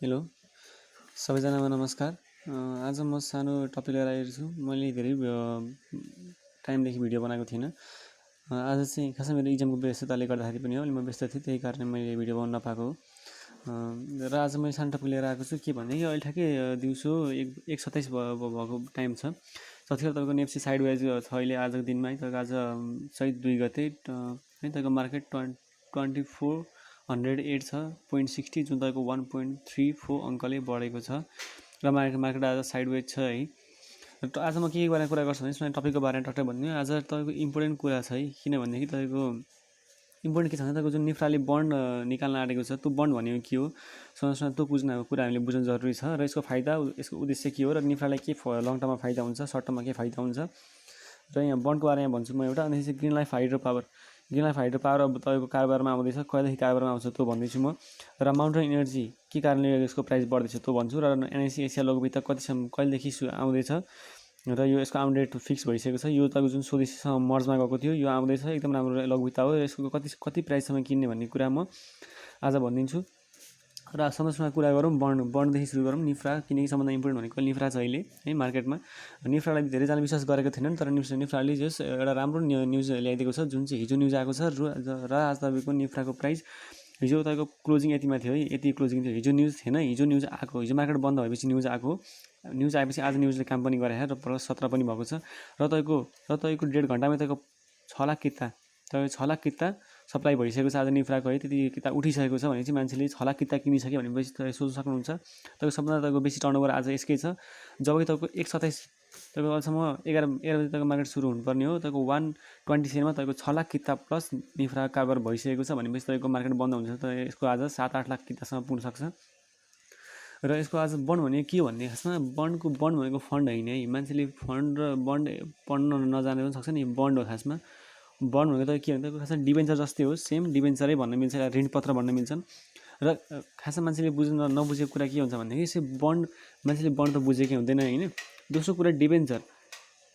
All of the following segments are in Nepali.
हेलो सबैजनामा नमस्कार। आज म सानो टपिक लिएर आएको छु। मैले धेरै टाइमदेखि भिडियो बनाएको थिइनँ। आज चाहिँ खासै मेरो इक्जामको व्यस्तताले गर्दाखेरि पनि हो, म व्यस्त थिएँ, त्यही कारणले मैले भिडियो बनाउन नपाएको हो। र आज मैले सानो टपिक लिएर आएको छु के भनेदेखि अहिले ठ्याक्कै दिउँसो 1:27 भएको टाइम छ। जतिखेर तपाईँको नेप्सी साइडवाइज छ अहिले आजको दिनमा है। तपाईँको आज चैत 2 गते है, तपाईँको मार्केट 2408 छ 0.60, जुन तपाईँको 1.34 अङ्कले बढेको छ र मार्केट आज साइडवेज छ है। र आज म के बारेमा कुरा गर्छु भने यसमा टपिकको बारेमा टक्कै भन्दिनँ। आज तपाईँको इम्पोर्टेन्ट कुरा छ है, किनभनेदेखि तपाईँको इम्पोर्टेन्ट के छ भने तपाईँको जुन निफ्राले बन्ड निकाल्न आँटेको छ, त्यो बन्ड भनेको के हो, सँगसँगै त्यो कुरा हामीले बुझ्नु जरुरी छ। र यसको फाइदा, यसको उद्देश्य के हो, र निफ्रालाई के लङ टर्ममा फाइदा हुन्छ, सर्ट टर्ममा के फाइदा हुन्छ, र यहाँ बन्डको बारेमा भन्छु म एउटा। अनि ग्रिन लाइफ हाइड्रो पावर अब तपाईँको कारोबारमा आउँदैछ, कहिलेदेखि कारोबारमा आउँछ त्यो भन्दैछु म। र माउन्टेन एनर्जी के कारणले यसको प्राइस बढ्दैछ त्यो भन्छु। र एनआइसी एसिया लघुवित्त कहिलेदेखि आउँदैछ, र यो यसको आउने डेट फिक्स भइसकेको छ। यो तपाईँको जुन स्वदेशीसँग मर्जमा गएको थियो, यो आउँदैछ, एकदम राम्रो लघुवित्त हो। यसको कति प्राइससम्म किन्ने भन्ने कुरा म आज भनिदिन्छु। र सँगसँगै कुरा गरौँ बन्डदेखि सुरु गरौँ। निफ्रा, किनकि सबभन्दा इम्पोर्टेन्ट भनेको निफ्रा छ अहिले है मार्केटमा। निफ्रालाई धेरैजना विश्वास गरेको थिएनन्, तर निफ्राले जस एउटा राम्रो न्युज ल्याइदिएको छ, जुन चाहिँ हिजो न्युज आएको छ। र आज तपाईँको निफ्राको प्राइस हिजो तपाईँको क्लोजिङ यतिमा थियो है, यति क्लोजिङ थियो। हिजो न्युज थिएन, हिजो न्युज आएको, हिजो मार्केट बन्द भएपछि न्युज आएको। न्युज आएपछि आज न्युजले काम पनि गरायो र +17 पनि भएको छ। र तपाईँको 1.5 घन्टामा तपाईँको 6 लाख किता, तपाईँको 6 लाख किता सप्लाई भइसकेको छ आज निफ्राको है। त्यति किता उठिसकेको छ भनेपछि मान्छेले 6 लाख किता किनिसक्यो भनेपछि तपाईँ सोच्न सक्नुहुन्छ। तपाईँको सबभन्दा तपाईँको बेसी टर्नओभर आज यसकै छ। जबकि तपाईँको 1:27 तपाईँको अहिलेसम्म 11 बजी तपाईँको मार्केट सुरु हुनुपर्ने हो। तपाईँको 127मा तपाईँको 6 लाख किता प्लस निफ्रा कारोबार भइसकेको छ भनेपछि तपाईँको मार्केट बन्द हुन्छ, त यसको आज 7-8 लाख कितासम्म पुग्न सक्छ। र यसको आज बन्ड भनेको के हो भन्ने, खासमा बन्ड भनेको फन्ड होइन है। मान्छेले फन्ड र बन्ड पढ्न नजाने पनि सक्छ नि। बन्ड हो खासमा। बन्ड भनेको त के भन्छ, खासमा डिबेन्चर जस्तै हो, सेम डिबेन्चरै भन्न मिल्छ, ऋणपत्र भन्न मिल्छन्। र खासमा मान्छेले नबुझेको कुरा के हुन्छ भनेदेखि, यसै बन्ड, मान्छेले बन्ड त बुझेकै हुँदैन होइन। दोस्रो कुरा डिबेन्चर,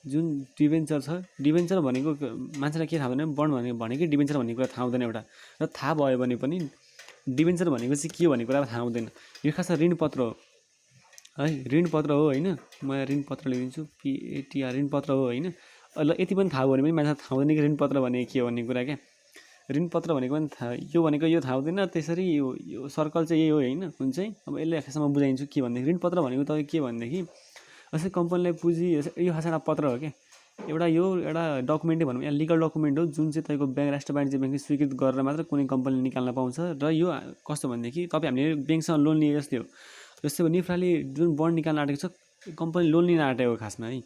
जुन डिबेन्चर छ, डिबेन्चर भनेको मान्छेलाई के थाहा हुँदैन, बन्ड भनेकै डिबेन्चर भन्ने कुरा थाहा हुँदैन एउटा। र थाहा भयो भने पनि डिबेन्चर भनेको चाहिँ के हो भन्ने कुरा थाहा हुँदैन। यो खासमा ऋणपत्र हो है, ऋणपत्र हो होइन। म ऋणपत्र लेखिदिन्छु, PATR, ऋणपत्र हो होइन। ल यति पनि थाहा भयो भने पनि मान्छेलाई थाहा हुँदैन कि ऋणपत्र भनेको के हो भन्ने कुरा क्या। ऋणपत्र भनेको पनि यो थाहा हुँदैन। त्यसरी यो सर्कल चाहिँ यही हो होइन। कुन चाहिँ अब यसले खासमा बुझाइदिन्छु के भनेदेखि, ऋणपत्र भनेको तपाईँ के भनेदेखि, जस्तै कम्पनीलाई पुँजी, यो खासमा एउटा पत्र हो क्या, एउटा डकुमेन्टै भनौँ, यहाँ लिगल डकुमेन्ट हो, जुन चाहिँ तपाईँको ब्याङ्क, राष्ट्रिय वाणिज्य ब्याङ्कले स्वीकृत गरेर मात्र कुनै कम्पनीले निकाल्न पाउँछ। र यो कस्तो भनेदेखि, तपाईँ हामीले ब्याङ्कसँग लोन लिए जस्तै हो। जस्तै अब निफ्राले जुन बन्ड निकाल्न आँटेको छ, कम्पनी लोन लिन आँटेको खासमा है।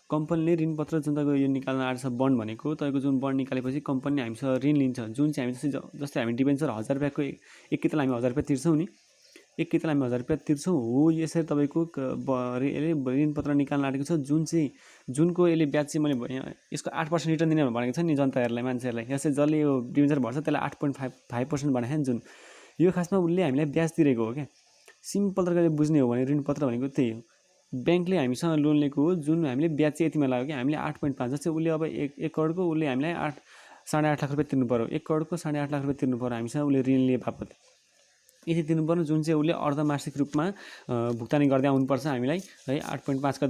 कम्पनीले ऋणपत्र जुन तपाईँको यो निकाल्न आँटेको छ बन्ड भनेको, तपाईँको जुन बन्ड निकालेपछि कम्पनीले हामीसँग ऋण लिन्छ, जुन चाहिँ हामी जस्तै हामी डिबेन्चर 1000 रुपियाँको एक कितालाई हामी 1000 रुपियाँ तिर्छौँ नि, एक कितालाई हामी 1000 रुपियाँ तिर्छौँ हो। यसरी तपाईँको ऋणपत्र निकाल्न आँटेको छ, जुनको यसले ब्याज चाहिँ मैले यसको 8% रिटर्न दिने भनेको छ नि जनताहरूलाई, मान्छेहरूलाई। यसै जसले यो डिबेन्चर भर्छ त्यसलाई 8.5% भनेको छ नि जुन, यो खासमा उसले हामीलाई ब्याज तिरेको हो क्या। सिम्पल तरिकाले बुझ्ने हो भने ऋणपत्र भनेको त्यही हो। ब्याङ्कले हामीसँग लोन लिएको हो, जुन हामीले ब्याज चाहिँ यतिमा लाग्यो कि हामीले 8.5, जस्तै उसले अब 1 करोडको उसले हामीलाई 8.5 लाख रुपियाँ तिर्नु पऱ्यो, 1 करोडको 8.5 लाख रुपियाँ तिर्नु पऱ्यो हामीसँग उसले ऋण लिए बापत। यति तिर्नुपर्ने, जुन चाहिँ उसले अर्धमासिक रूपमा भुक्तानी गर्दै आउनुपर्छ हामीलाई है। 8.5 का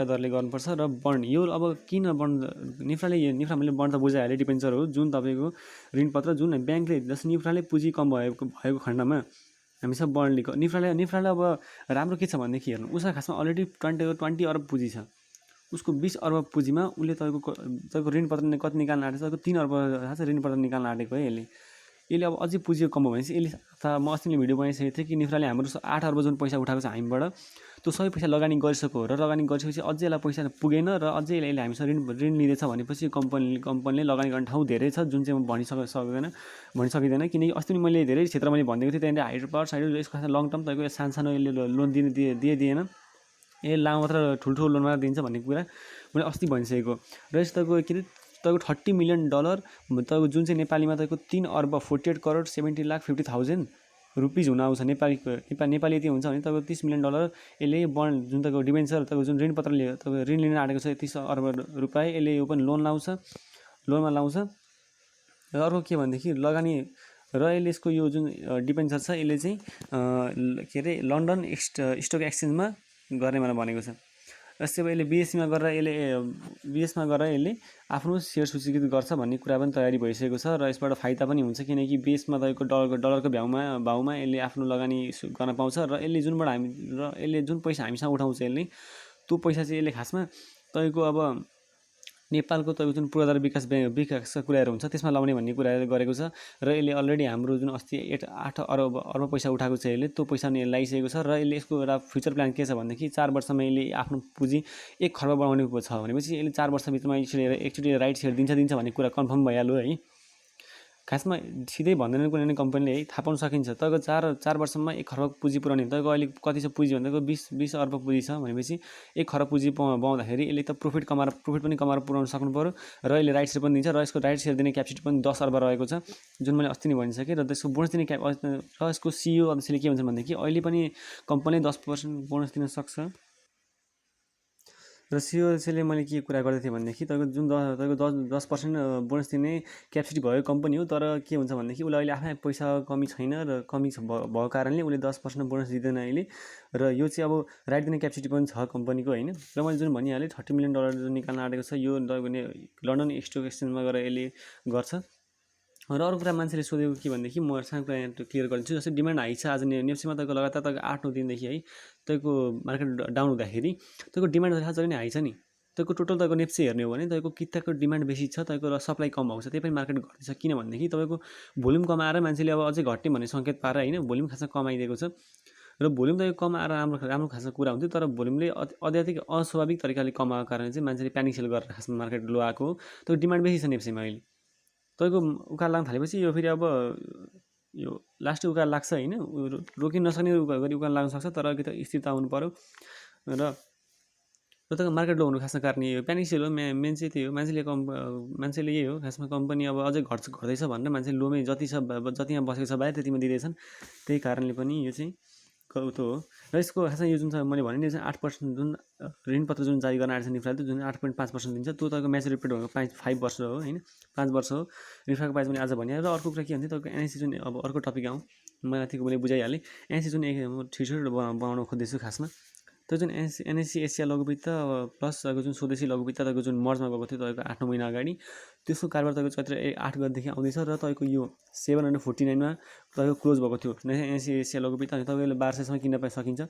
दरले गर्नुपर्छ। र बन्ड, यो अब किन बन्ड, निफ्राले बन्ड त बुझाइहाल्यो, डिबेन्चर हो, जुन तपाईँको ऋणपत्र, जुन ब्याङ्कले, जस्तो निफ्राले पुँजी कम भएको खण्डमा हामीसँग बन्ड लिएको। निफ्राले अब राम्रो के छ भनेदेखि हेर्नु, उसको खासमा अलरेडी 20 अरब पुँजी छ। उसको 20 अर्ब पुँजीमा उसले तपाईँको ऋणपत्र कति निकाल्न आँटेको छ, तपाईँको 3 अर्ब खास ऋणपत्र निकाल्न आँटेको है यसले अब अझै पुँजी कम भयो भने चाहिँ यसले, म अस्ति भिडियो बनाइसकेको थिएँ कि निफ्राले हाम्रो 8 अर्ब जुन पैसा उठाएको छ हामीबाट, त्यो सबै पैसा लगानी गरिसक्यो र लगानी गरिसकेपछि अझै यसलाई पैसा पुगेन र अझै यसले हामीसँग ऋण लिँदैछ भनेपछि कम्पनीले लगानी गर्ने ठाउँ धेरै छ, जुन चाहिँ म भनिसकिँदैन। किनकि अस्ति पनि मैले धेरै क्षेत्र मैले भनिदिएको थिएँ, त्यहाँनिर हाइड्रो पावर साइड यसको खासमा लङ टर्म तपाईँको सानो यसले लोन दिएन, लामो मात्र ठुल्ठुलो लोन मात्र दिन्छ भन्ने कुरा मैले अस्ति भनिसकेको। र यस तपाईँको तपाईँको $30 मिलियन तपाईँको जुन चाहिँ नेपालीमा तपाईँको 3 अर्ब 48 करोड 70,50,000 रुपिज हुन आउँछ। नेपाली यति हुन्छ भने तपाईँको $30 मिलियन यसले बन्ड, जुन तपाईँको डिबेन्चर, तपाईँको जुन ऋणपत्रले तपाईँको ऋण लिन आँटेको छ 30 अर्ब रुपियाँ, यसले यो पनि लोनमा लाउँछ। र अर्को के भनेदेखि लगानी र यसले यसको यो जुन डिबेन्चर छ यसले चाहिँ के अरे लन्डन स्टक एक्सचेन्जमा गर्ने मलाई भनेको छ। जस्तै अब यसले बिएससीमा गरेर बिएसमा गरेर यसले आफ्नो सेयर सूचीकृत गर्छ भन्ने कुरा पनि तयारी भइसकेको छ र यसबाट फाइदा पनि हुन्छ किनकि बिएसमा तपाईँको डलरको भाउमा यसले आफ्नो लगानी गर्न पाउँछ र यसले यसले जुन पैसा हामीसँग उठाउँछ यसले त्यो पैसा चाहिँ यसले खासमा तपाईँको अब नेपालको तपाईँको जुन पूर्वाधार विकासका कुराहरू हुन्छ त्यसमा लाउने भन्ने कुराहरू गरेको छ र यसले अलरेडी हाम्रो जुन अस्ति 8 अर्ब पैसा उठाएको छ यसले त्यो पैसा नि लगाइसकेको छ र यसले यसको एउटा फ्युचर प्लान के छ भनेदेखि 4 वर्षमा यसले आफ्नो पुँजी 1 खर्ब बनाउने छ भनेपछि यसले 4 वर्षभित्रमा एकचोटि राइट सेयर दिन्छ भन्ने कुरा कन्फर्म भइहाल्यो है। खासमा सिधै भन्दैन कुनै कम्पनीले है, थाहा पाउन सकिन्छ। तपाईँको 4 वर्षमा 1 खर्ब पुँजी पुऱ्याउने, तपाईँको अहिले कति छ पुँजी भन्दा 20 अर्ब पुँजी छ भनेपछि 1 खर्ब पुँजी पाउँदाखेरि यसले त प्रफिट पनि कमाएर पुऱ्याउन सक्नु पर्यो र यसले राइट सेयर पनि दिन्छ र यसको राइट सेयर दिने क्यापेसिटी पनि 10 अर्ब रहेको छ जुन मैले अस्ति नै भनिसकेँ र त्यसको बोनस दिने र यसको सिइओ अध्यक्षले के भन्छन् भनेदेखि अहिले पनि कम्पनीले 10% बोनस दिन सक्छ। र सिओले मैले के कुरा गर्दै थिएँ भनेदेखि तपाईँको 10% बोनस दिने क्यापेसिटी भएको कम्पनी हो, तर के हुन्छ भनेदेखि उसलाई अहिले आफै पैसा कमी छैन र कमी भएको कारणले उसले 10% बोनस दिँदैन अहिले र यो चाहिँ अब राइट दिने क्यापेसिटी पनि छ कम्पनीको होइन। र मैले जुन भनिहालेँ $30 मिलियन जुन निकाल्न आँटेको छ यो लन्डन स्टक एक्सचेन्जमा गएर यसले गर्छ। र अर्को कुरा मान्छेले सोधेको के भनेदेखि म सानो कुरा यहाँ क्लियर गरिदिन्छु। जस्तै डिमान्ड हाई छ आज नेप्सीमा तपाईँको लगातार तपाईँको 8-9 दिनदेखि है तपाईँको मार्केट डाउन हुँदाखेरि तपाईँको डिमान्ड जहिले नै हाई छ नि, तपाईँको टोटल तपाईँको नेप्सी हेर्ने हो भने तपाईँको किताको डिमान्ड बेसी छ, तपाईँको र सप्लाई कम भएको छ, त्यही पनि मार्केट घट्दैछ किनभनेदेखि तपाईँको भोल्युम कमाएर मान्छेले अब अझै घट्ने भन्ने सङ्केत पाएर होइन भोल्युम खासमा कमाइदिएको छ र भोल्युम त कम आएर राम्रो खासमा कुरा हुन्थ्यो, तर भोल्युमले अत्याधिक अस्वाभाविक तरिकाले कमाएको कारण चाहिँ मान्छेले प्यानिक सेल गरेर खासमा मार्केट लो आएको हो। त्यो डिमान्ड बेसी छ नेप्सीमा अहिले तपाईँको उकालो लाग्न थालेपछि यो फेरि अब यो लास्ट उकालो लाग्छ होइन, रोकिन नसक्ने गरी उकालो लाग्न सक्छ, तर अलिकति स्थिरता आउनु पऱ्यो र तपाईँको मार्केट लो हुनु खासमा कारण यही हो, प्यानिक सेल हो। मेन चाहिँ त्यही हो, मान्छेले यही हो खासमा कम्पनी अब अझै घट्दैछ भनेर मान्छे लोमै जतिमा बसेको छ बाहिर त्यतिमा दिँदैछन्, त्यही कारणले पनि यो चाहिँ त्यो हो। र यसको खासमा यो जुन छ मैले भने नि 8% जुन ऋणपत्र जुन जारी गर्न आँटेको छ निफ्राले जुन 8.5% दिन्छ त्यो तपाईँको म्याचुरिटी पिरियड भनेको 5 वर्ष हो होइन, 5 वर्ष हो। निफ्राको प्राइस पनि आज भने। र अर्को कुरा के भन्छ तपाईँको एनएससी जुन अब अर्को टपिक आउँ मैले माथिको मैले बुझाइहालेँ। एनएससी जुन छिटो बनाउन खोज्दैछु खासमा त्यो जुन एनएससी एसिया लघुवित्त प्लस तपाईँको जुन स्वदेशी लघुवित्त तपाईँको जुन मर्जमा गएको थियो तपाईँको 8-9 महिना अगाडि त्यसको कारोबार तपाईँको चैत्र 8 गतेदेखि आउँदैछ र तपाईँको यो 749 तपाईँको क्लोज भएको थियो एनएससी एसिया लघुवित्त। अनि तपाईँले 1200सम्म किन्न पाइ सकिन्छ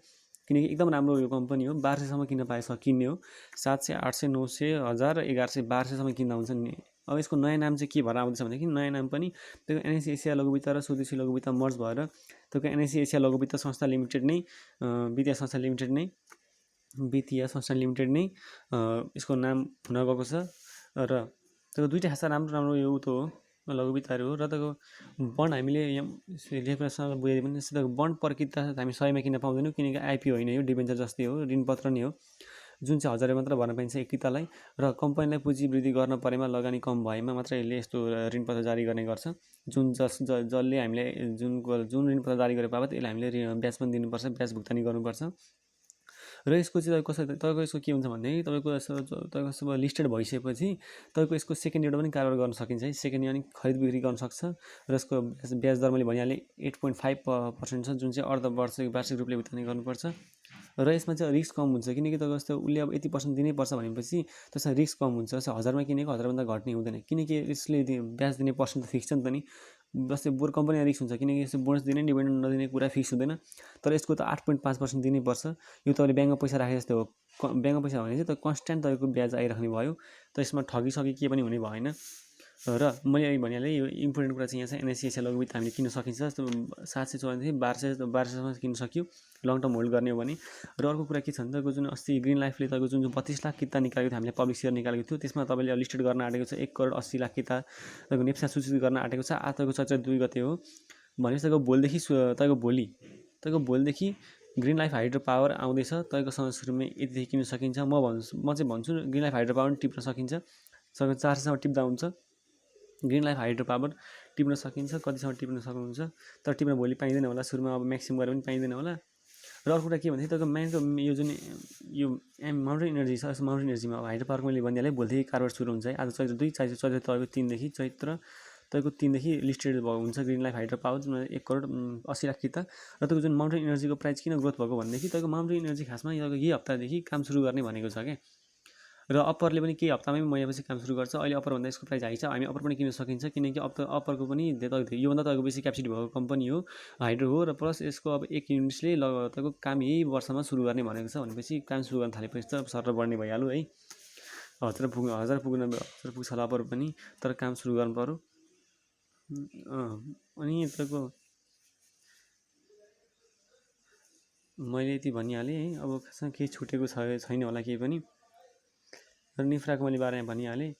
किनकि एकदम राम्रो यो कम्पनी हो, 1200सम्म किन्न पाए किन्ने हो, 700, 800, 900, 1000, 1100, 1200सम्म किन्दा हुन्छ नि। अब यसको नयाँ नाम चाहिँ के भएर आउँदैछ भनेदेखि नयाँ नाम पनि त्यो एनएससी एसिया लघुवित्त र स्वदेशी लघुवित्त मर्ज भएर त्यो एनएससी एसिया लघुवित्त संस्था लिमिटेड नै वित्तीय संस्था लिमिटेड नै यसको नाम हुन गएको छ। र त्यो दुईवटा खासमा राम्रो यो त हो लघुवित्तहरू हो। र तपाईँको बन्ड हामीले लेखसँग बुझाइदियो भने जस्तै तपाईँको बन्ड प्रकृति हामी 100मा किन्न पाउँदैनौँ किनकि आइपिओ होइन, यो डिबेन्चर जस्तै हो, ऋणपत्र नै हो जुन चाहिँ 1000 मात्र भर्न पाइन्छ एक कितालाई। र कम्पनीलाई पुँजी वृद्धि गर्न परेमा लगानी कम भएमा मात्र यसले यस्तो ऋणपत्र जारी गर्ने गर्छ जसले हामीले जुन ऋणपत्र जारी गरे बापत यसले हामीले ब्याज पनि दिनुपर्छ, ब्याज भुक्तानी गर्नुपर्छ। र यसको चाहिँ तपाईँको यसको के हुन्छ भनेदेखि तपाईँको लिस्टेड भइसकेपछि तपाईँको यसको सेकेन्ड इयरमा पनि कारोबार गर्न सकिन्छ है, सेकेन्ड इयर पनि खरिद बिक्री गर्न सक्छ। र यसको ब्याज दर मैले भनिहालेँ 8.5% छ जुन चाहिँ वार्षिक रूपले भुक्तानी गर्नुपर्छ। र यसमा चाहिँ रिस्क कम हुन्छ किनकि तपाईँको जस्तो उसले अब यति % दिनैपर्छ भनेपछि त्यसमा रिस्क कम हुन्छ। जस्तै 1000मा किनेको 1000भन्दा घट्ने हुँदैन किनकि यसले ब्याज दिने पर्सेन्ट त फिक्स छ नि त नि। जस्तै बोर कम्पनीमा रिस्क हुन्छ किनकि यसो बोनस दिने डिभिडेन्ड नदिने कुरा फिक्स हुँदैन, तर यसको त 8.5% दिनैपर्छ। यो तपाईँले ब्याङ्कमा पैसा राखे जस्तै हो, ब्याङ्कमा पैसा भने चाहिँ त कन्सट्यान्ट तपाईँको ब्याज आइराख्ने भयो, त यसमा ठगिसके के पनि हुने भएन। र मैले अहिले भनिहालेँ यो इम्पोर्टेन्ट कुरा चाहिँ यहाँ छ एनएससी एसिया लघुवित्त हामीले किन्न सकिन्छ। जस्तो 754 1200सम्म किन्न सक्यो लङ टर्म होल्ड गर्ने हो भने। र अर्को कुरा के छ भने तपाईँको जुन अस्ति ग्रिन लाइफले तपाईँको जुन 32 लाख किता निकालेको थियो हामीले पब्लिक सेयर निकालेको थियो त्यसमा तपाईँले लिस्टेड गर्न आँटेको छ 1,80,00,000 किता तपाईँको नेप्सीमा सूचित गर्न आँटेको छ। आज तपाईँको चैत्र 2 गते हो भनेपछि तपाईँको भोलिदेखि ग्रिन लाइफ हाइड्रो पावर आउँदैछ तपाईँको सुरुमै यतिदेखि किन्न सकिन्छ। म चाहिँ भन्छु ग्रिन लाइफ हाइड्रो पावर टिप्न सकिन्छ, 400सम्म टिप्दा हुन्छ। ग्रिन लाइफ हाइड्रो पावर टिप्न सकिन्छ, कतिसम्म टिप्न सक्नुहुन्छ, तर टिप्न भोलि पाइँदैन होला, सुरुमा अब म्याक्सिमम गरेर पनि पाइँदैन होला। र अर्को कुरा के भन्दाखेरि तपाईँको मेनको यो जुन यो माउन्टेन इनर्जी छ माउन्टेन इनर्जीमा अब हाइड्रो पावर मैले भनिहालेँ भोलिदेखि कारोबार सुरु हुन्छ है। आज चैत्र 2 चैत्र तपाईँको 3देखि चैत्र तपाईँको 3 देखि लिस्टेड हुन्छ ग्रिन लाइफ हाइड्रो पावर जुन 1 करोड 80 लाख फिर्ता। र तपाईँको जुन माउन्टेन इनर्जीको प्राइस किन ग्रोथ भएको भनेदेखि तपाईँको माउन्टेन इनर्जी खासमा यही हप्तादेखि काम सुरु गर्ने भनेको छ क्या। र अप्परले पनि केही हप्तामै महिनापछि काम सुरु गर्छ। अहिले अप्परभन्दा यसको प्राइस हाई छ, हामी अप्पर पनि किन्न सकिन्छ किनकि अप्परको पनि योभन्दा तपाईँको बेसी क्यापेसिटी भएको कम्पनी हो, हाइड्रो हो। र प्लस यसको अब 1 युनिट्सले तपाईँको काम यही वर्षमा सुरु गर्ने भनेको छ भनेपछि काम सुरु गर्न थालेपछि त सर बढ्ने भइहाल्यो है। 1000 पुग्छ होला अप्पर पनि, तर काम सुरु गर्नु पर्यो। अनि तपाईँको मैले यति भनिहालेँ है। अब खासमा केही छुटेको छैन होला केही पनि। र निफ्राको मैले बारेमा भनिहालेँ।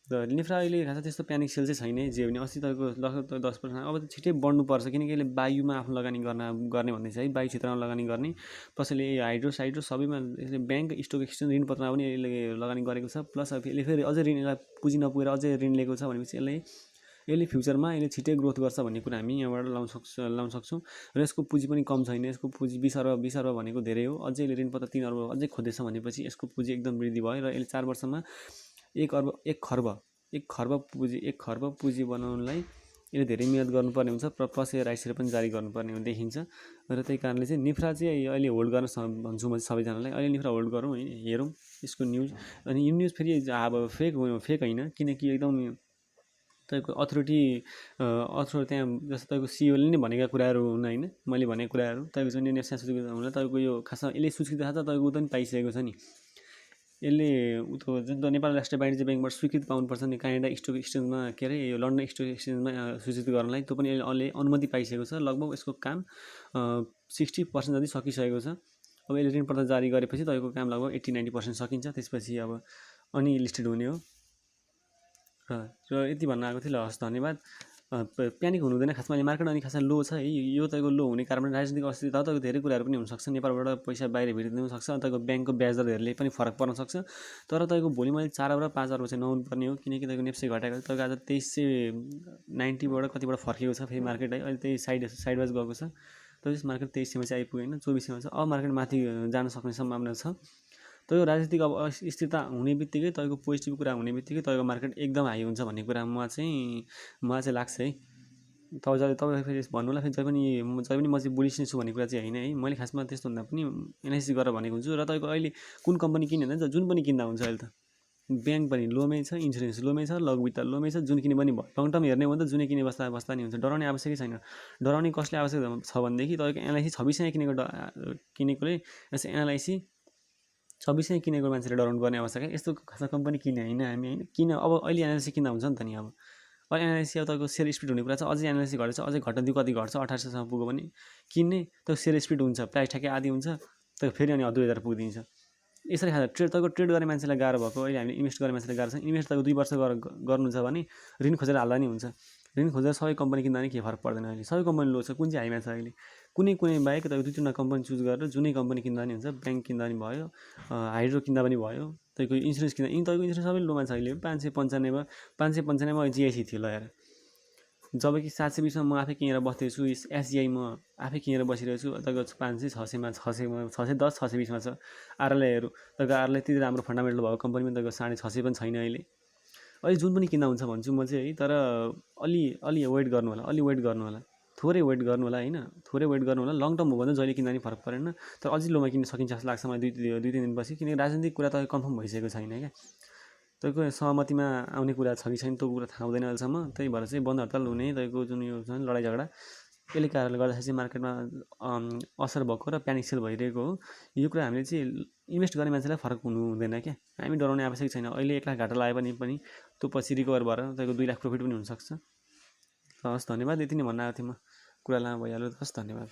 र निफ्रा अहिले खासमा त्यस्तो प्यानिक सेल चाहिँ छैन जे भने अस्ति तपाईँको लगभग 10%। अब छिट्टै बढ्नुपर्छ किनकि यसले वायुमा आफ्नो लगानी गर्ने भन्दैछ है, वायु क्षेत्रमा लगानी गर्ने। प्लस यसले हाइड्रो साइड्रो सबैमा यसले ब्याङ्क स्टक एक्सचेन्ज ऋणपत्रमा पनि यसले लगानी गरेको छ। प्लस अब यसले फेरि अझै ऋण पुँजी नपुगेर अझै ऋण लिएको छ भनेपछि यसले फ्युचरमा यसले छिट्टै ग्रोथ गर्छ भन्ने कुरा हामी यहाँबाट लाउन सक्छौँ। र यसको पुँजी पनि कम छैन, यसको पुँजी 20 अर्ब भनेको धेरै हो। अझै यसले ऋणपत्र 3 अर्ब अझै खोज्दैछ भनेपछि यसको पुँजी एकदम वृद्धि भयो। र यसले 4 वर्षमा 1 खर्ब पुँजी बनाउनलाई यसले धेरै मिहिनेत गर्नुपर्ने हुन्छ। प्लस यो राइट्सहरू पनि जारी गर्नुपर्ने देखिन्छ। र त्यही कारणले चाहिँ निफ्रा चाहिँ अहिले होल्ड गर्न भन्छु म सबैजनालाई। अहिले निफ्रा होल्ड गरौँ है, हेरौँ यसको न्युज। अनि यो न्युज फेरि अब फेक होइन किनकि एकदम तपाईँको अथोरिटी त्यहाँ जस्तो तपाईँको सिओले नै भनेका कुराहरू हुन् होइन, मैले भनेको कुराहरू तपाईँको जुन नेसनल सूचीकृत हुँदा तपाईँको यो खासमा यसले सूचीकृत थाहा छ तपाईँको उता पनि पाइसकेको छ नि। यसले उतो जुन त नेपाल राष्ट्रिय वाणिज्य ब्याङ्कबाट स्वीकृति पाउनुपर्छ नि कानाडा स्टक एक्सचेन्जमा के अरे यो लन्डन स्टक एक्सचेन्जमा सूचित गर्नलाई, त्यो पनि यसले अनुमति पाइसकेको छ। लगभग यसको काम 60% जति सकिसकेको छ। अब यसले ऋणपत्र जारी गरेपछि तपाईँको काम लगभग 80-90% सकिन्छ। त्यसपछि अब अनि लिस्टेड हुने हो। र यति भन्न आएको थिएँ। ल हस्, धन्यवाद। प्यानिक हुनु हुँदैन खासमा। मार्केट अनि खासमा लो छ है। यो तपाईँको लो हुने कारण राजनीतिक अस्थिरता तपाईँको धेरै कुराहरू पनि हुनसक्छ। नेपालबाट पैसा बाहिर भिडिदिनु सक्छ, तपाईँको ब्याङ्कको ब्याज दरहरूले पनि फरक पर्न सक्छ। तर तपाईँको भोलि मैले 4 अर्ब 5 अर्ब चाहिँ नहुनुपर्ने हो किनकि तपाईँको नेप्से घटाएको तपाईँको आज 2390बाट कतिबाट फर्केको छ फेरि मार्केट है। अहिले त्यही साइडवाइज गएको छ। त्यस मार्केट 2300मा चाहिँ आइपुगेन, 2400मा छ। अब मार्केट माथि जान सक्ने सम्भावना छ। त्यो राजनीतिक अब स्थिरता हुने बित्तिकै तपाईँको पोजिटिभ कुरा हुने बित्तिकै तपाईँको मार्केट एकदम हाई हुन्छ भन्ने कुरा मलाई चाहिँ लाग्छ है। तपाईँ फेरि भन्नुलाई फेरि जहिले पनि म चाहिँ बुलिस नै छु भन्ने कुरा चाहिँ होइन है। मैले खासमा त्यस्तो भन्दा पनि एनालिसिस गरेर भनेको हुन्छु। र तपाईँको अहिले कुन कम्पनी किन्यो भने जुन पनि किन्दा हुन्छ। अहिले त ब्याङ्क पनि लोमै छ, इन्सुरेन्स लोमै छ, लघु वित्त लोमै छ। जुन किने पनि भयो। लङ टर्म हेर्ने हो भने त जुनै किने बस्दा नि हुन्छ। डराउने आवश्यकै छैन। डराउने कसले आवश्यक छ भनेदेखि तपाईँको एनालाइसिस 2600 किनेकोले यसो एनालाइसिस 2600 किनेको मान्छेले डराउनु पर्ने आवश्यक है। यस्तो खासमा कम्पनी किने होइन हामी होइन। किन अब अहिले एनालाइसिस किन्दा हुन्छ नि त नि। अब एनालाइसिस अब तपाईँको सेयर स्पिड हुने कुरा छ। अझै एनालाइसिस घटेछ, अझै घट्न कति घट्छ 2800सम्म पुग्यो भने किन्ने त सेयर स्पिड हुन्छ, प्राइस ठ्याक्कै आदि हुन्छ, त फेरि अनि 2000 पुगिदिन्छ। यसरी खाँदा तपाईँको ट्रेड गर्ने मान्छेलाई गाह्रो भएको। अहिले हामीले इन्भेस्ट गर्ने मान्छेलाई गाह्रो छ। इन्भेस्ट तपाईँको 2 वर्ष गर्नुहुन्छ भने ऋण खोजेर हाल्दा नि हुन्छ। ऋण खोजेर सबै कम्पनी किन्दा नि केही फरक पर्दैन। अहिले सबै कम्पनी लो छ। कुन चाहिँ हाईमा छ अहिले कुनै बाहेक तपाईँको 2-3 कम्पनी चुज गरेर जुनै कम्पनी किन्दा नि हुन्छ। ब्याङ्क किन्दा नि भयो, हाइड्रो किन्दा पनि भयो, तपाईँको इन्सुरेन्स किन्दा तपाईँको इन्सुरेन्स सबै लोमा छ अहिले। 595मा जिआइसी थियो ल हेर। जबकि 720मा म आफै किनेर बस्दैछु। एसजिआई म आफै किनेर बसिरहेको छु। तपाईँको 500 600मा 610 620मा छ। आरएलआईहरू तपाईँको आरएलआई त्यति राम्रो फन्डामेन्टल भएको कम्पनी पनि तपाईँको 650 पनि छैन अहिले। अहिले जुन पनि किन्दा हुन्छ भन्छु म चाहिँ है। तर अलि वेट गर्नु होला, थोरै वेट गर्नु होला होइन। थोरै वेट गर्नु होला। लङ टर्म हो भने जहिले किन्दा नि फरक परेन। तर अझै लोमा किन्न सकिन्छ जस्तो लाग्छ मलाई 2-3 दिनपछि। किनकि राजनीतिक कुरा तपाईँ कन्फर्म भइसकेको छैन क्या। तपाईँको सहमतिमा आउने कुरा छ कि छैन त्यो कुरा थाहा हुँदैन अहिलेसम्म। त्यही भएर चाहिँ बन्द हडताल हुने तपाईँको जुन यो छ लडाइँ झगडा यसले कारणले गर्दाखेरि चाहिँ मार्केटमा असर भएको र प्यानिक सेल भइरहेको हो। यो कुरा हामीले चाहिँ इन्भेस्ट गर्ने मान्छेलाई फरक हुनु हुँदैन क्या। हामी डराउने आवश्यक छैन। अहिले 1 लाख घाटा लाग्यो पनि त्यो पछि रिकभर भएर तपाईँको 2 लाख प्रफिट पनि हुनसक्छ। हस्, धन्यवाद। यति नै भन्न आएको थिएँ म। कुरा लामो भइहाल्यो। हस्, धन्यवाद।